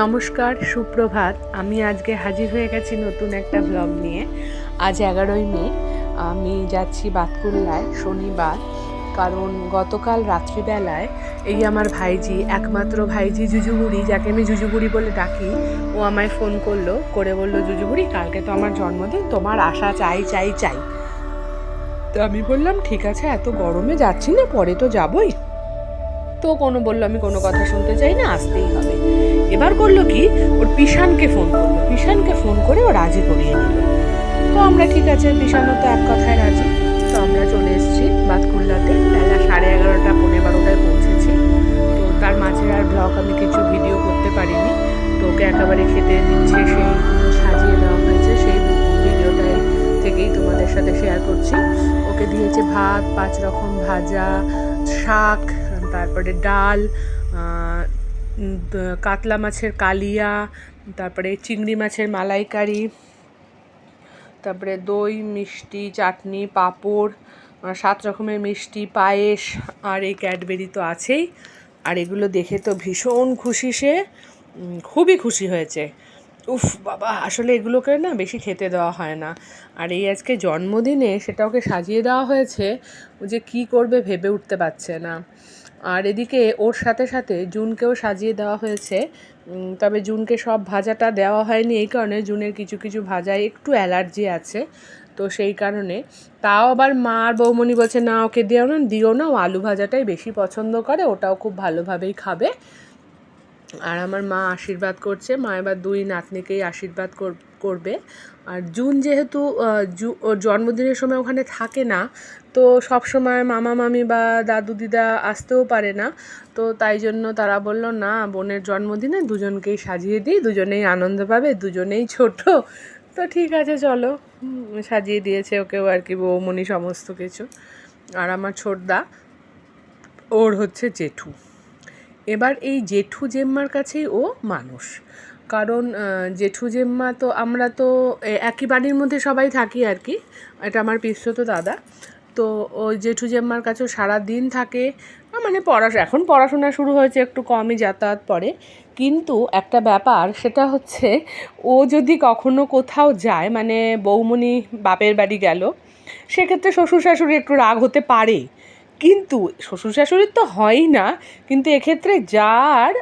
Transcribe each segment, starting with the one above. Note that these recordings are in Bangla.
নমস্কার, সুপ্রভাত। আমি আজকে হাজির হয়ে গেছি নতুন একটা ব্লগ নিয়ে। আজ 11ই মে। আমি যাচ্ছি বাতকুল্লায় শনিবার, কারণ গতকাল রাত্রিবেলায় এই আমার ভাইজি, একমাত্র ভাইজি জুজুবুড়ি, যাকে আমি জুজুবুড়ি বলে ডাকি, ও আমায় ফোন করে বললো, জুজুবুড়ি কালকে তো আমার জন্মদিন, তোমার আসা চাই চাই চাই। তো আমি বললাম ঠিক আছে, এত গরমে যাচ্ছি না, পরে তো যাবই। তো বললো আমি কোনো কথা শুনতে চাই না, আসতেই হবে। এবার করলো কি, ওর পিসানকে ফোন করে ও রাজি করিয়ে নিল। তো আমরা ঠিক আছে, পিসানও তো এক কথায় রাজি। তো আমরা চলে এসেছি বাতকুল্লাতে, বেলা 11:30 পৌনে 12টায় পৌঁছেছি। তো তার মাঝে আর ব্লগ আমি কিছু ভিডিও করতে পারিনি। তো ওকে একেবারে খেতে দিচ্ছে, সেই সাজিয়ে দেওয়া হয়েছে, সেই ভিডিওটাই থেকেই তোমাদের সাথে শেয়ার করছি। ওকে দিয়েছে ভাত, 5 রকম ভাজা, শাক, তারপরে ডাল, কাতলা মাছের কালিয়া, তারপরে চিংড়ি মাছের মালাইকারি, তারপরে দই, মিষ্টি, চাটনি, পাঁপড়, 7 রকমের মিষ্টি, পায়েস, আর এই ক্যাডবেরি তো আছেই। আর এগুলো দেখে তো ভীষণ খুশি সে, খুবই খুশি হয়েছে। উফ বাবা, আসলে এগুলোকে না বেশি খেতে দেওয়া হয় না। আর এই আজকে জন্মদিনে সেটা ওকে সাজিয়ে দেওয়া হয়েছে, ও যে কী করবে ভেবে উঠতে পারছে না। আর এদিকে ওর সাথে সাথে জুনকেও সাজিয়ে দেওয়া হয়েছে। তবে জুনকে সব ভাজাটা দেওয়া হয়নি এই কারণে, জুনের কিছু কিছু ভাজায় একটু অ্যালার্জি আছে, তো সেই কারণে। তাও আবার মা আর বৌমনি বলছে না, ওকে দিও না, ও আলু ভাজাটাই বেশি পছন্দ করে, ওটাও খুব ভালোভাবেই খাবে। আর আমার মা আশীর্বাদ করছে, মা এবার 2 নাতনিকেই আশীর্বাদ করবে। আর জুন যেহেতু ওর জন্মদিনের সময় ওখানে থাকে না, তো সব সময় মামা মামি বা দাদু দিদা আসতেও পারে না, তো তাই জন্য তারা বলল না, বোনের জন্মদিনে দুজনকেই সাজিয়ে দিই, দুজনেই আনন্দ পাবে, দুজনেই ছোট। তো ঠিক আছে চলো, সাজিয়ে দিয়েছে ওকেও আর কি, বৌমনি সমস্ত কিছু। আর আমার ছোটদা, ওর হচ্ছে জেঠু। এবার এই জেঠু জেম্মার কাছেই ও মানুষ, কারণ জেঠু জেম্মা তো আমরা তো একই বাড়ির মধ্যে সবাই থাকি আর কি। এটা আমার পিসতো দাদা। তো ওই জেঠু জেম্মার কাছেও সারাদিন থাকে, মানে এখন পড়াশোনা শুরু হয়েছে, একটু কমই যাতায়াত পড়ে। কিন্তু একটা ব্যাপার, সেটা হচ্ছে ও যদি কখনো কোথাও যায়, মানে বৌমনি বাপের বাড়ি গেল, সেক্ষেত্রে শ্বশুর শাশুড়ি একটু রাগ হতে পারে, কিন্তু শ্বশুর শাশুড়ির তো হয়ই না, কিন্তু এক্ষেত্রে যার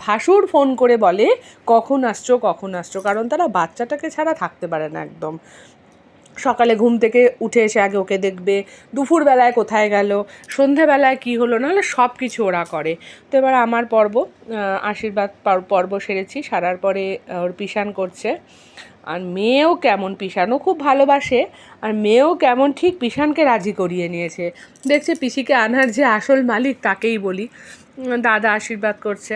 ভাসুর ফোন করে বলে কখন আসছো, কারণ তারা বাচ্চাটাকে ছাড়া থাকতে পারে না একদম। সকালে ঘুম থেকে উঠে এসে আগে ওকে দেখবে, দুপুরবেলায় কোথায় গেল, সন্ধেবেলায় কী হলো, নাহলে সব কিছু ওরা করে। তো এবার আমার আশীর্বাদ পর্ব সেরেছি, সারার পরে ওর পিসান করছে। আর মেয়েও কেমন, পিসানও খুব ভালোবাসে, আর মেয়েও কেমন ঠিক পিসানকে রাজি করিয়ে নিয়েছে। দেখছে পিসিকে আনার যে আসল মালিক তাকেই বলি। দাদা আশীর্বাদ করছে,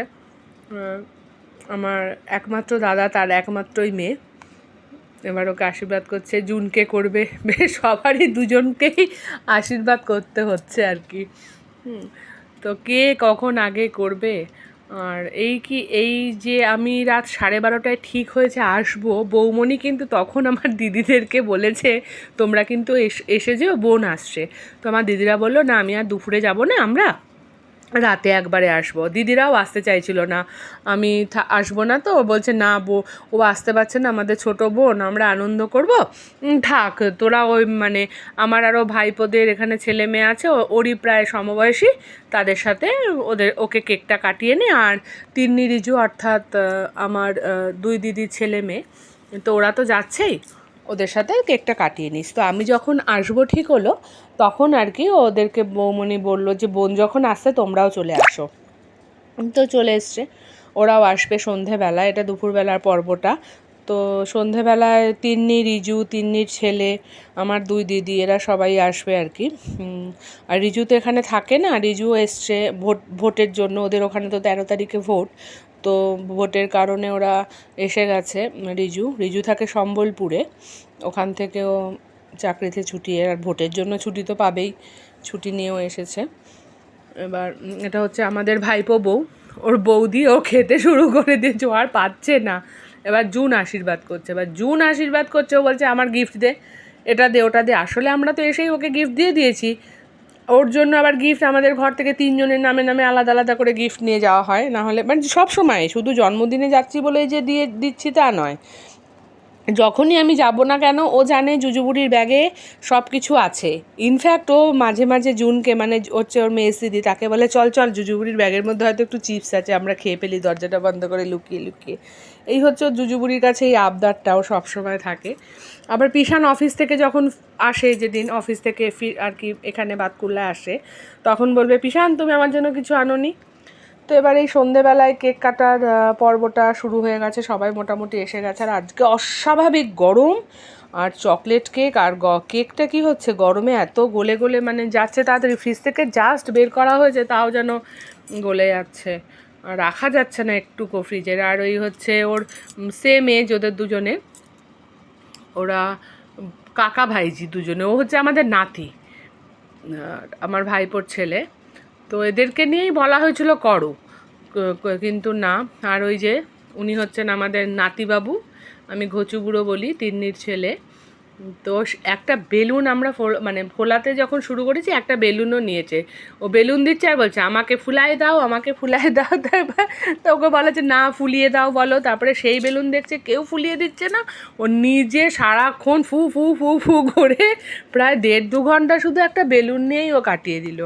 আমার একমাত্র দাদা, তার একমাত্রই মেয়ে। এবার ওকে আশীর্বাদ করছে, জুনকে করবে, বেশ সবারই দুজনকেই আশীর্বাদ করতে হচ্ছে আর কি। তো কে কখন আগে করবে। আর এই যে আমি রাত 12:30টায় ঠিক হয়েছে আসবো, বৌমনি কিন্তু তখন আমার দিদিদেরকে বলেছে তোমরা কিন্তু এসে যেও, বোন আসছে। তো আমার দিদিরা বললো না, আমি আর দুপুরে যাব না, আমরা রাতে একবারে আসবো। দিদিরাও আসতে চাইছিল না, আমি আসবো না, তো বলছে না ও আসতে পারছে না, আমাদের ছোট বোন, আমরা আনন্দ করব, থাক তোরা। ওই মানে আমার আরও ভাইপোদের এখানে ছেলে মেয়ে আছে, ওরই প্রায় সমবয়সী, তাদের সাথে ওকে কেকটা কাটিয়ে নে। আর তিন্নি রিজু, অর্থাৎ আমার 2 দিদির ছেলে মেয়ে, তো ওরা তো যাচ্ছেই, ওদের সাথে কেকটা কাটিয়ে নিস। তো আমি যখন আসবো ঠিক হলো, তখন আর কি ওদেরকে বৌমনি বললো যে বোন যখন আসছে তোমরাও চলে আসো। তো চলে এসছে, ওরাও আসবে সন্ধেবেলা, এটা দুপুরবেলার পর্বটা। তো সন্ধেবেলায় তিন্নি, রিজু, তিন্নির ছেলে, আমার 2 দিদি, এরা সবাই আসবে আর কি। আর রিজু তো এখানে থাকে না, রিজু এসছে ভোটের জন্য, ওদের ওখানে তো 13 তারিখে ভোট, তো ভোটের কারণে ওরা এসে গেছে। রিজু থাকে সম্বলপুরে, ওখান থেকেও চাকরিতে ছুটি, আর ভোটের জন্য ছুটি তো পাবেই, ছুটি নিয়েও এসেছে। এবার এটা হচ্ছে আমাদের ভাইপো বউ, ওর বৌদি, ও খেতে শুরু করে দিয়েছে, ও আর পাচ্ছে না। এবার জুন আশীর্বাদ করছে, ও বলছে আমার গিফট দে, এটা দে ওটা দে। আসলে আমরা তো এসেই ওকে গিফট দিয়ে দিয়েছি, ওর জন্য আবার গিফট আমাদের ঘর থেকে 3 জনের নামে নামে আলাদা আলাদা করে গিফট নিয়ে যাওয়া হয়, না হলে মানে সব সময় শুধু জন্মদিনে যাচ্ছি বলেই যে দিয়ে দিচ্ছি তা নয়, যখনই আমি যাব না কেন ও জানে জুজুবুড়ির ব্যাগে সব কিছু আছে। ইনফ্যাক্ট ও মাঝে মাঝে জুনকে, মানে হচ্ছে ওর মেয়ে দিদি, তাকে বলে চল চল জুজুবুড়ির ব্যাগের মধ্যে হয়তো একটু চিপস আছে, আমরা খেয়ে ফেলি দরজাটা বন্ধ করে লুকিয়ে লুকিয়ে। এই হচ্ছে ওর জুজুবুড়ির কাছে এই আবদারটাও সবসময় থাকে। আবার পিশান অফিস থেকে যখন আসে, যেদিন অফিস থেকে আর কি এখানে বাতকুল্লায় আসে, তখন বলবে পিশান তুমি আমার জন্য কিছু আনোনি। তো এবার এই সন্ধেবেলায় কেক কাটার পর্বটা শুরু হয়ে গেছে, সবাই মোটামুটি এসে গেছে। আর আজকে অস্বাভাবিক গরম, আর চকলেট কেক, আর কেকটা কি হচ্ছে গরমে এত গলে গলে মানে যাচ্ছে, তাড়াতাড়ি ফ্রিজ থেকে জাস্ট বের করা হয়েছে তাও যেন গলে যাচ্ছে, রাখা যাচ্ছে না একটুকু ফ্রিজের। আর ওই হচ্ছে ওর সেম এজ ওদের দুজনে, ওরা কাকা ভাইজি দুজনে, ও হচ্ছে আমাদের নাতি, আমার ভাইপোর ছেলে। তো এদেরকে নিয়েই বলা হয়েছিল করো, কিন্তু না। আর ওই যে উনি হচ্ছেন আমাদের নাতিবাবু, আমি ঘচুবুড়ো বলি, তিন্নির ছেলে। তো একটা বেলুন আমরা মানে ফোলাতে যখন শুরু করেছি একটা বেলুনও নিয়েছে, ও বেলুন দিচ্ছে আর বলছে আমাকে ফুলাই দাও, আমাকে ফুলাই দাও। তারপর তো ওকে বলা যে না ফুলিয়ে দাও বলো, তারপরে সেই বেলুন দেখছে কেউ ফুলিয়ে দিচ্ছে না, ও নিজে সারাক্ষণ ফু ফু ফু ফু করে প্রায় 1.5-2 ঘন্টা শুধু একটা বেলুন নিয়েই ও কাটিয়ে দিল।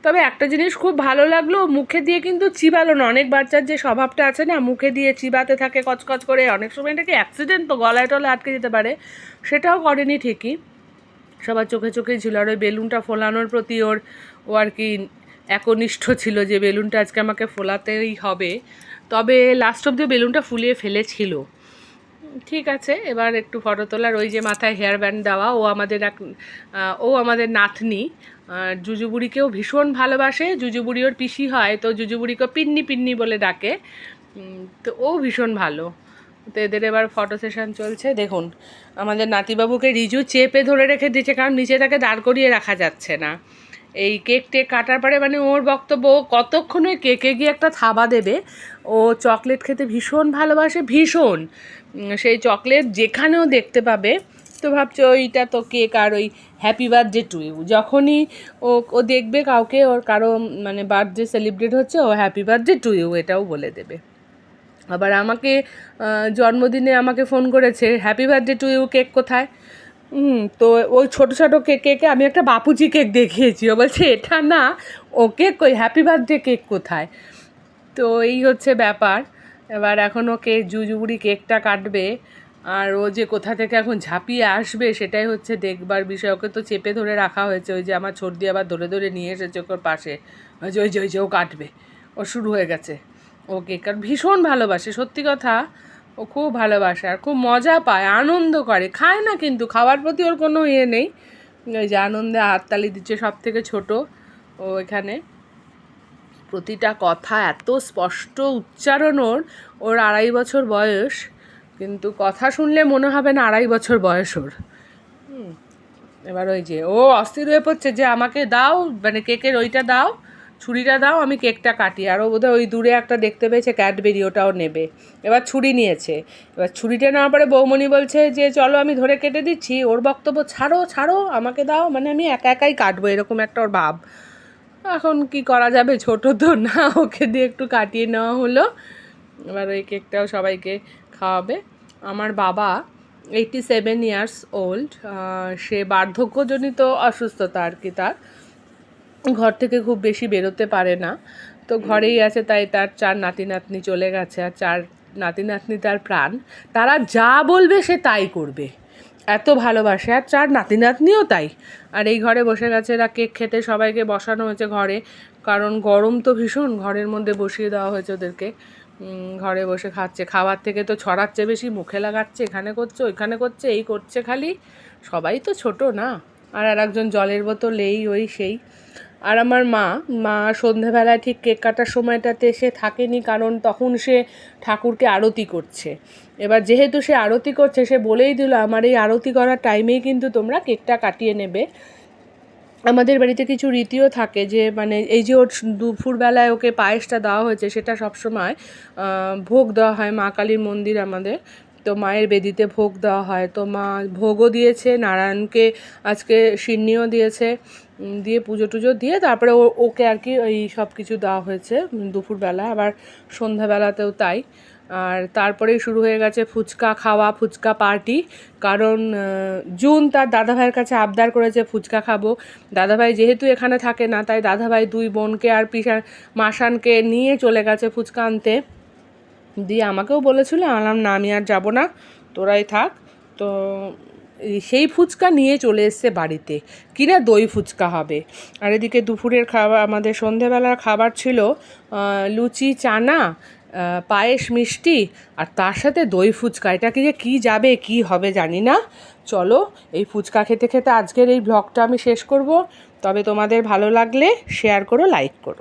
তবে একটা জিনিস খুব ভালো লাগলো, মুখে দিয়ে কিন্তু চিবালো না। অনেক বাচ্চার যে স্বভাবটা আছে না, মুখে দিয়ে চিবাতে থাকে কচকচ করে, অনেক সময় এটা কি অ্যাক্সিডেন্ট, তো গলায় টলায় আটকে যেতে পারে, সেটাও করেনি ঠিকই, সবার চোখে চোখেই ছিল। আর ওই বেলুনটা ফোলানোর প্রতি ও আর কি একনিষ্ঠ ছিল যে বেলুনটা আজকে আমাকে ফোলাতেই হবে। তবে লাস্ট অব্দি বেলুনটা ফুলিয়ে ফেলেছিল। ঠিক আছে, এবার একটু ফটো তোলার, ওই যে মাথায় হেয়ার ব্যান্ড দেওয়া, ও আমাদের নাতনি, জুজুবুড়িকেও ভীষণ ভালোবাসে, জুজুবুড়ি ওর পিসি হয়, তো জুজুবুড়িকেও পিন্নি পিন্নি বলে ডাকে। তো ও ভীষণ ভালো। তো এদের এবার ফটো সেশন চলছে। দেখুন আমাদের নাতিবাবুকে রিজু চেপে ধরে রেখে দিয়েছে, কারণ নিচে তাকে দাঁড় করিয়ে রাখা যাচ্ছে না। এই কেক টেক কাটার পরে মানে ওর বক্তব্য, ও কতক্ষণ ওই কেকে গিয়ে একটা থাবা দেবে। ও চকলেট খেতে ভীষণ ভালোবাসে, ভীষণ, সেই চকলেট যেখানেও দেখতে পাবে। তো ভাবছো ওইটা তো কেক, আর ওই হ্যাপি বার্থডে টু ইউ, যখনই ও দেখবে কাউকে, ওর কারো মানে বার্থডে সেলিব্রেট হচ্ছে, ও হ্যাপি বার্থডে টু ইউ এটাও বলে দেবে। আবার আমাকে জন্মদিনে আমাকে ফোন করেছে, happy birthday to you cake কোথায়? তো ওই ছোটো ছোটো কেকে আমি একটা বাপুজি কেক দেখিয়েছি, ও বলছে এটা না, ও কেক কই, হ্যাপি বার্থডে কেক কোথায়? তো এই হচ্ছে ব্যাপার। এবার এখন ওকে জুজুবুড়ি কেকটা কাটবে, আর ও যে কোথা থেকে এখন ঝাঁপিয়ে আসবে সেটাই হচ্ছে দেখবার বিষয়। ওকে তো চেপে ধরে রাখা হয়েছে, ওই যে আমার ছোট দিয়ে আবার ধরে ধরে নিয়ে এসেছে ওর পাশে, ওই যে ও কাটবে, ও শুরু হয়ে গেছে। ও কেক আর ভীষণ ভালোবাসে, সত্যি কথা, ও খুব ভালোবাসে আর খুব মজা পায়, আনন্দ করে, খায় না কিন্তু খাওয়ার প্রতি ওর কোনো ইয়ে নেই, ওই যে আনন্দে হাততালি দিচ্ছে। সব থেকে ছোটো ও এখানে, প্রতিটা কথা এত স্পষ্ট উচ্চারণ, ওর 2.5 বছর বয়স, কিন্তু কথা শুনলে মনে হবে না 2.5 বছর বয়স ওর। এবার ওই যে ও অস্থির হয়ে পড়ছে যে আমাকে দাও, মানে কেকের ওইটা দাও, ছুরিটা দাও, আমি কেকটা কাটি। আর ও বোধহয় ওই দূরে একটা দেখতে পেয়েছে ক্যাডবেরি, ওটাও নেবে। এবার ছুরি নিয়েছে, এবার ছুরিটা নেওয়ার পরে বৌমণি বলছে যে চলো আমি ধরে কেটে দিচ্ছি, ওর বক্তব্য ছাড়ো ছাড়ো আমাকে দাও, মানে আমি একা একাই কাটবো, এরকম একটা ওর ভাব। এখন কি করা যাবে, ছোট তো না, ওকে দিয়ে একটু কাটিয়ে নেওয়া হলো। এবার ওই কেকটাও সবাইকে খাওয়াবে। আমার বাবা 87 ইয়ার্স ওল্ড, সে বার্ধক্যজনিত অসুস্থতা আর কি, তার ঘর থেকে খুব বেশি বেরোতে পারে না, তো ঘরেই আছে। তাই তার 4 নাতি নাতনি চলে গেছে, আর 4 নাতি নাতনি তার প্রাণ, তারা যা বলবে সে তাই করবে, এত ভালোবাসে। আর 4 নাতি নাতনিও তাই। আর এই ঘরে বসে গেছে এরা কেক খেতে, সবাইকে বসানো হয়েছে ঘরে, কারণ গরম তো ভীষণ, ঘরের মধ্যে বসিয়ে দেওয়া হয়েছে ওদেরকে। ঘরে বসে খাচ্ছে, খাবার থেকে তো ছড়াচ্ছে বেশি, মুখে লাগাচ্ছে, এখানে করছে ওইখানে করছে, এই করছে খালি, সবাই তো ছোট না। আর একজন জলের বোতল, এই ওই সেই। আর আমার মা সন্ধেবেলায় ঠিক কেক কাটার সময়টাতে সে থাকেনি, কারণ তখন সে ঠাকুরকে আরতি করছে। এবার যেহেতু সে আরতি করছে, সে বলেই দিল আমার এই আরতি করার টাইমেই কিন্তু তোমরা কেকটা কাটিয়ে নেবে। আমাদের বাড়িতে কিছু রীতিও থাকে যে মানে এই যে ওর দুপুরবেলায় ওকে পায়েসটা দেওয়া হয়েছে, সেটা সবসময় ভোগ দেওয়া হয় মা কালীর মন্দির আমাদের, তো মায়ের বেদিতে ভোগ দেওয়া হয়, তো মা ভোগও দিয়েছে, নারায়ণকে আজকে সিন্নিও দিয়েছে, দিয়ে পুজো টুজো দিয়ে তারপরে ওকে আর কি ওই সব কিছু দেওয়া হয়েছে দুপুরবেলা, আবার সন্ধ্যাবেলাতেও তাই। আর তারপরেই শুরু হয়ে গেছে ফুচকা খাওয়া, ফুচকা পার্টি। কারণ জুন তার দাদাভাইয়ের কাছে আবদার করেছে ফুচকা খাবো। দাদাভাই যেহেতু এখানে থাকে না, তাই দাদাভাই দুই বোনকে আর মাসানকে নিয়ে চলে গেছে ফুচকা আনতে। দিয়ে আমাকেও বলেছিল, আনলাম না, আমি আর যাবো না, তোরাই থাক। তো সেই ফুচকা নিয়ে চলে এসছে বাড়িতে, কিনা দই ফুচকা হবে। আর এদিকে দুপুরের খাবার, আমাদের সন্ধেবেলার খাবার ছিল লুচি, চানা, পায়েস, মিষ্টি, আর তার সাথে দই ফুচকা। এটা কি যে কী যাবে কি হবে জানি না। চলো এই ফুচকা খেতে খেতে আজকের এই ব্লগটা আমি শেষ করব। তবে তোমাদের ভালো লাগলে শেয়ার করো, লাইক করো।